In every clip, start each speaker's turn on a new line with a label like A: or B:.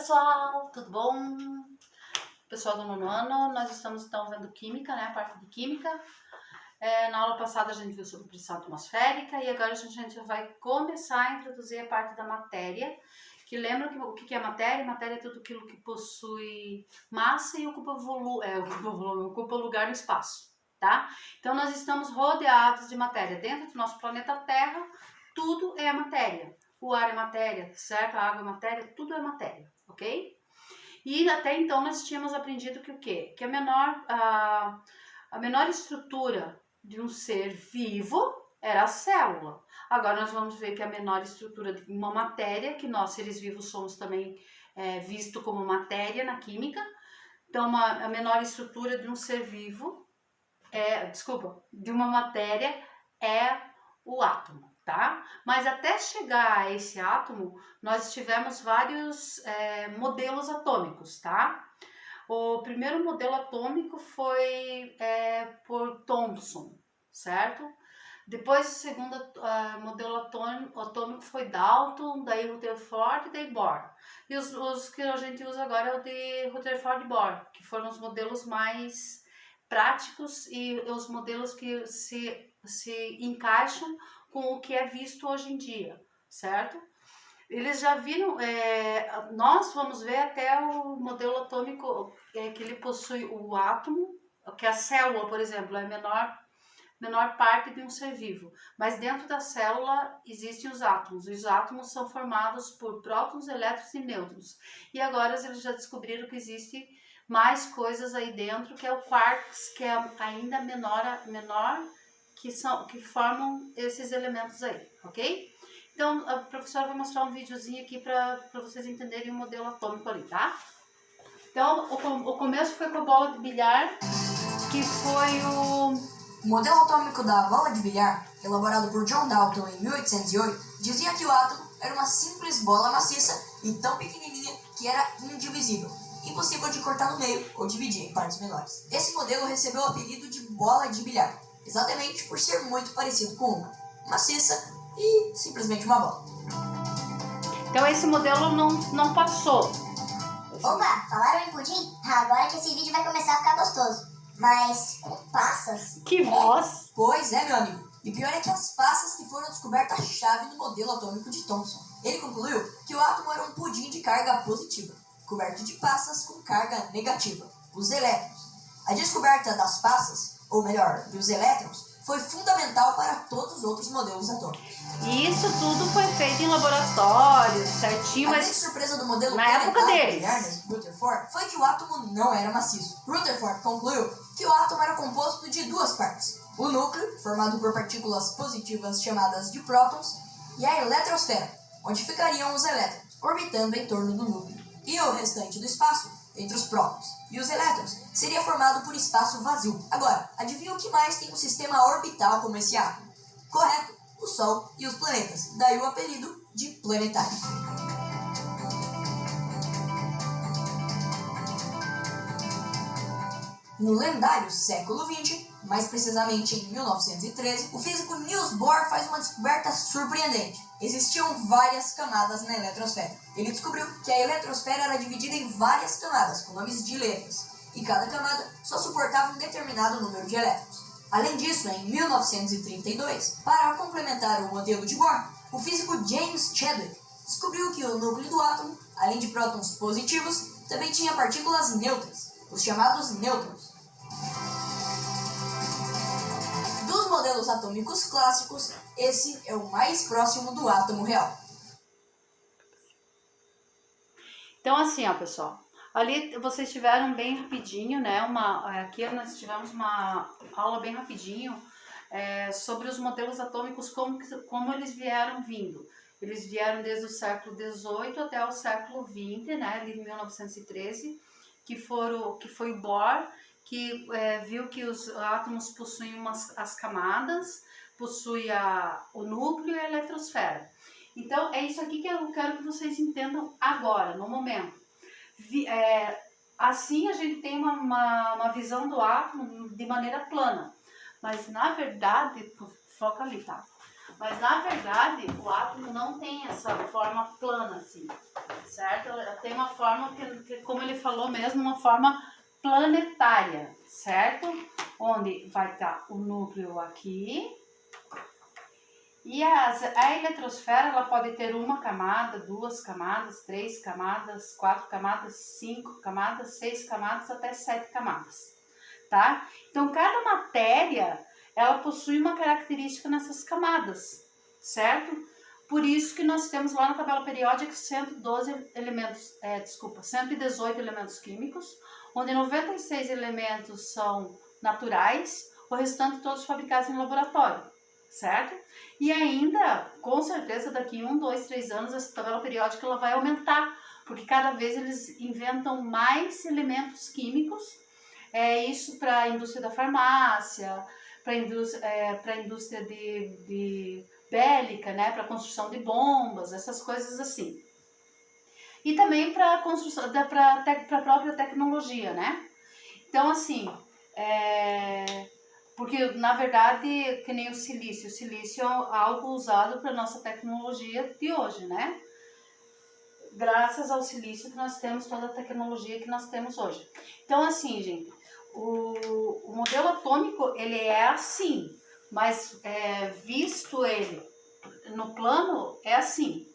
A: pessoal, tudo bom? Pessoal do nono ano, nós estamos então vendo química, né? A parte de química. Na aula passada a gente viu sobre pressão atmosférica e agora a gente vai começar a introduzir a parte da matéria. Que lembra que, o que é matéria? Matéria é tudo aquilo que possui massa e ocupa ocupa lugar no espaço, tá? Então nós estamos rodeados de matéria. Dentro do nosso planeta Terra, tudo é matéria. O ar é matéria, certo? A água é matéria, tudo é matéria, ok? E até então nós tínhamos aprendido que o quê? Que a menor estrutura de um ser vivo era a célula. Agora nós vamos ver que a menor estrutura de uma matéria, que nós seres vivos somos também visto como matéria na química. Então a menor estrutura de um ser vivo de uma matéria é o átomo, tá? Mas até chegar a esse átomo, nós tivemos vários modelos atômicos, tá? O primeiro modelo atômico foi por Thomson, certo? Depois o segundo modelo atômico foi Dalton, daí Rutherford e daí Bohr. E os que a gente usa agora é o de Rutherford e Bohr, que foram os modelos mais práticos e os modelos que se encaixam com o que é visto hoje em dia, certo? Eles já viram, nós vamos ver até o modelo atômico que ele possui o átomo, que a célula, por exemplo, é a menor parte de um ser vivo. Mas dentro da célula existem os átomos. Os átomos são formados por prótons, elétrons e nêutrons. E agora eles já descobriram que existe mais coisas aí dentro, que é o quarks, que é ainda menor que formam esses elementos aí, ok? Então, a professora vai mostrar um videozinho aqui para vocês entenderem o modelo atômico ali, tá? Então, o começo foi com a bola de bilhar, que foi
B: O modelo atômico da bola de bilhar, elaborado por John Dalton em 1808, dizia que o átomo era uma simples bola maciça e tão pequenininha que era indivisível, impossível de cortar no meio ou dividir em partes menores. Esse modelo recebeu o apelido de bola de bilhar, exatamente por ser muito parecido com uma, maciça e simplesmente uma bola.
A: Então esse modelo não passou.
C: Opa, falaram em pudim? Agora que esse vídeo vai começar a ficar gostoso. Mas com passas?
A: Que voz!
B: Pois é, meu amigo. E pior é que as passas que foram descobertas-chave no modelo atômico de Thomson. Ele concluiu que o átomo era um pudim de carga positiva, coberto de passas com carga negativa, os elétrons. A descoberta das passas, ou melhor, dos elétrons, foi fundamental para todos os outros modelos atômicos.
A: E isso tudo foi feito em laboratório, certinho,
B: A
A: mas
B: grande surpresa do modelo
A: na época deles.
B: de Ernest Rutherford foi que o átomo não era maciço. Rutherford concluiu que o átomo era composto de duas partes: o núcleo, formado por partículas positivas chamadas de prótons, e a eletrosfera, onde ficariam os elétrons, orbitando em torno do núcleo. E o restante do espaço, entre os prótons e os elétrons, seria formado por espaço vazio. Agora, adivinha o que mais tem um sistema orbital como esse átomo? Correto, o Sol e os planetas. Daí o apelido de planetário. No lendário século XX, mais precisamente em 1913, o físico Niels Bohr faz uma descoberta surpreendente. Existiam várias camadas na eletrosfera. Ele descobriu que a eletrosfera era dividida em várias camadas, com nomes de letras, e cada camada só suportava um determinado número de elétrons. Além disso, em 1932, para complementar o modelo de Bohr, o físico James Chadwick descobriu que o núcleo do átomo, além de prótons positivos, também tinha partículas neutras, os chamados nêutrons. Dos modelos atômicos clássicos, esse é o mais próximo do átomo real.
A: Então assim, ó, pessoal, ali vocês tiveram bem rapidinho, né? Aqui nós tivemos uma aula bem rapidinho sobre os modelos atômicos, como eles vieram vindo. Eles vieram desde o século XVIII até o século XX, né? Ali em 1913, que foi o Bohr, que viu que os átomos possuem as camadas, possui o núcleo e a eletrosfera. Então, é isso aqui que eu quero que vocês entendam agora, no momento. Assim a gente tem uma visão do átomo de maneira plana, mas na verdade, foca ali, tá? Mas na verdade o átomo não tem essa forma plana assim, certo? Ela tem uma forma, que, como ele falou mesmo, uma forma planetária, certo? Onde vai estar o núcleo aqui. E a eletrosfera, ela pode ter uma camada, 2 camadas, 3 camadas, 4 camadas, 5 camadas, 6 camadas, até 7 camadas, tá? Então, cada matéria, ela possui uma característica nessas camadas, certo? Por isso que nós temos lá na tabela periódica 118 elementos químicos, onde 96 elementos são naturais, o restante todos fabricados em laboratório, certo? E ainda, com certeza, daqui 1, 2, 3 anos, essa tabela periódica ela vai aumentar, porque cada vez eles inventam mais elementos químicos, isso para a indústria da farmácia, para a indústria de bélica, né, para a construção de bombas, essas coisas assim. E também para a construção, para a própria tecnologia, né? Então, assim, porque, na verdade, que nem o silício é algo usado para a nossa tecnologia de hoje, né? Graças ao silício que nós temos toda a tecnologia que nós temos hoje. Então, assim, gente, o modelo atômico, ele é assim, mas visto ele no plano, é assim.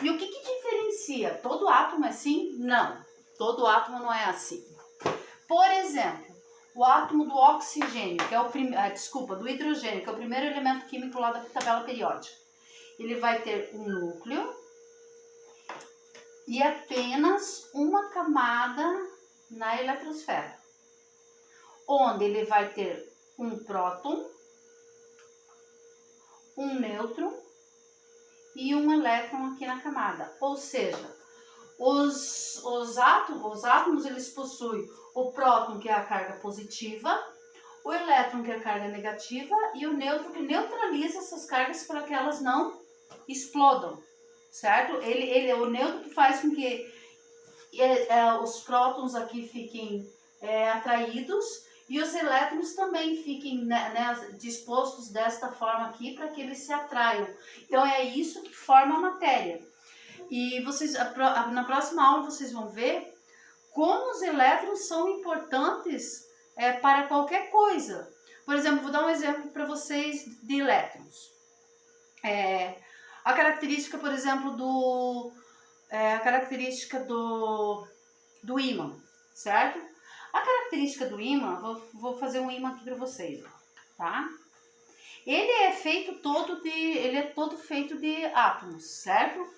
A: E o que diferencia? Todo átomo é assim? Não, todo átomo não é assim. Por exemplo, o átomo do oxigênio, que é do hidrogênio, que é o primeiro elemento químico lá da tabela periódica. Ele vai ter um núcleo e apenas uma camada na eletrosfera, onde ele vai ter um próton, um nêutron e um elétron aqui na camada. Ou seja, os átomos eles possuem o próton, que é a carga positiva, o elétron, que é a carga negativa, e o nêutron, que neutraliza essas cargas para que elas não explodam, certo? O nêutron que faz com que os prótons aqui fiquem atraídos e os elétrons também fiquem dispostos desta forma aqui para que eles se atraiam. Então é isso que forma a matéria. E vocês, na próxima aula vocês vão ver como os elétrons são importantes para qualquer coisa. Por exemplo, vou dar um exemplo para vocês de elétrons. A característica, por exemplo, do ímã, certo? A característica do ímã, vou fazer um ímã aqui para vocês, tá? Ele é todo feito de átomos, certo?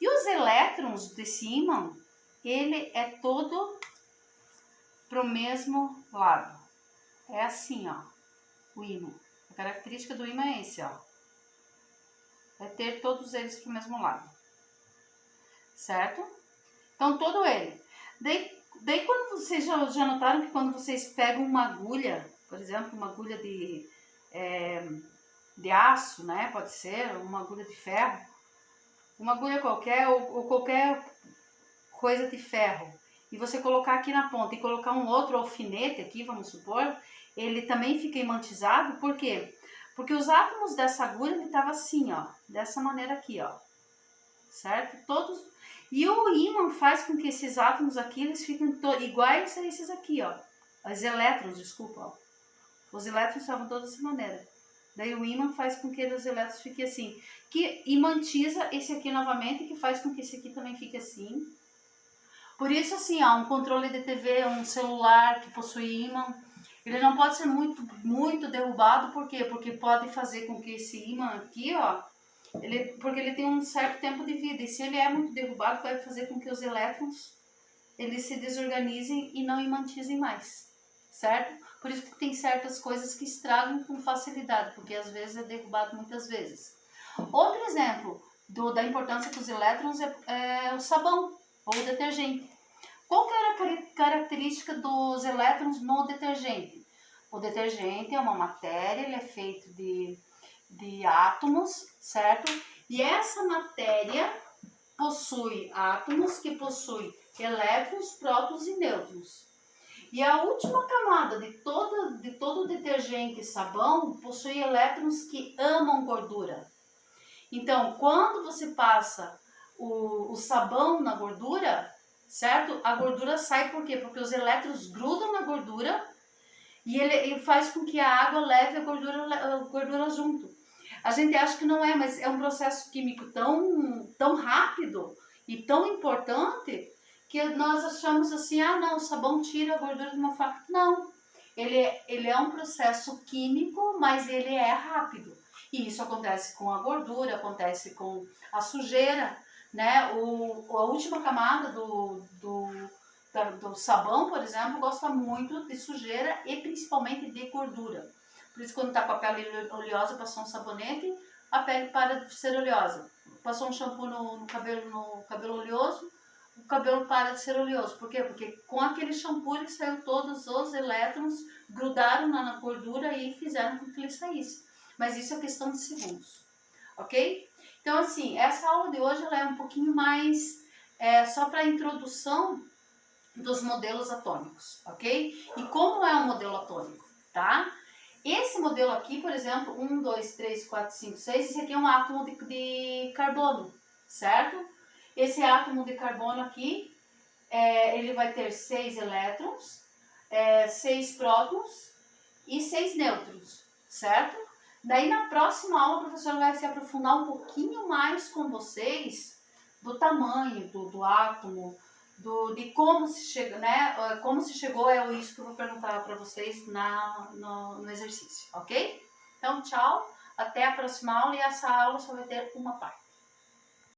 A: E os elétrons desse ímã, ele é todo pro mesmo lado. É assim, ó, o ímã. A característica do ímã é esse, ó. É ter todos eles pro mesmo lado. Certo? Então, todo ele. Daí quando vocês já notaram que quando vocês pegam uma agulha, por exemplo, uma agulha de aço, né? Pode ser, uma agulha de ferro, uma agulha qualquer ou qualquer coisa de ferro, e você colocar aqui na ponta e colocar um outro alfinete aqui, vamos supor, ele também fica imantizado. Por quê? Porque os átomos dessa agulha estavam assim, ó, dessa maneira aqui, ó, certo? E o ímã faz com que esses átomos aqui, eles fiquem iguais a esses aqui, ó, os elétrons, desculpa, ó. Os elétrons estavam todos dessa maneira. Daí o ímã faz com que os elétrons fiquem assim, que imantiza esse aqui novamente, que faz com que esse aqui também fique assim. Por isso, assim, ó, um controle de TV, um celular que possui ímã, ele não pode ser muito derrubado. Por quê? Porque pode fazer com que esse ímã aqui, ó, porque ele tem um certo tempo de vida. E se ele é muito derrubado, vai fazer com que os elétrons, eles se desorganizem e não imantizem mais, certo? Por isso que tem certas coisas que estragam com facilidade, porque às vezes é derrubado muitas vezes. Outro exemplo da importância dos elétrons é o sabão ou o detergente. Qual que era a característica dos elétrons no detergente? O detergente é uma matéria, ele é feito de átomos, certo? E essa matéria possui átomos que possuem elétrons, prótons e nêutrons. E a última camada de todo detergente e sabão possui elétrons que amam gordura. Então, quando você passa o sabão na gordura, certo? A gordura sai por quê? Porque os elétrons grudam na gordura e ele faz com que a água leve a gordura junto. A gente acha que não é, mas é um processo químico tão rápido e tão importante que nós achamos assim, ah não, o sabão tira a gordura de uma faca. Não, ele é um processo químico, mas ele é rápido. E isso acontece com a gordura, acontece com a sujeira, né? A última camada do sabão, por exemplo, gosta muito de sujeira e principalmente de gordura. Por isso, quando está com a pele oleosa, passou um sabonete, a pele para de ser oleosa. Passou um shampoo no cabelo oleoso, o cabelo para de ser oleoso. Por quê? Porque com aquele shampoo ele saiu todos os elétrons, grudaram na gordura e fizeram com que ele saísse. Mas isso é questão de segundos, ok? Então, assim, essa aula de hoje ela é um pouquinho mais só para a introdução dos modelos atômicos, ok? E como é um modelo atômico, tá? Esse modelo aqui, por exemplo, 1, 2, 3, 4, 5, 6, esse aqui é um átomo de carbono, certo? Esse átomo de carbono aqui, ele vai ter 6 elétrons, 6 prótons e 6 nêutrons, certo? Daí na próxima aula a professora vai se aprofundar um pouquinho mais com vocês do tamanho do átomo, de como se chega, né? Como se chegou é isso que eu vou perguntar para vocês no exercício, ok? Então, tchau, até a próxima aula e essa aula só vai ter uma parte.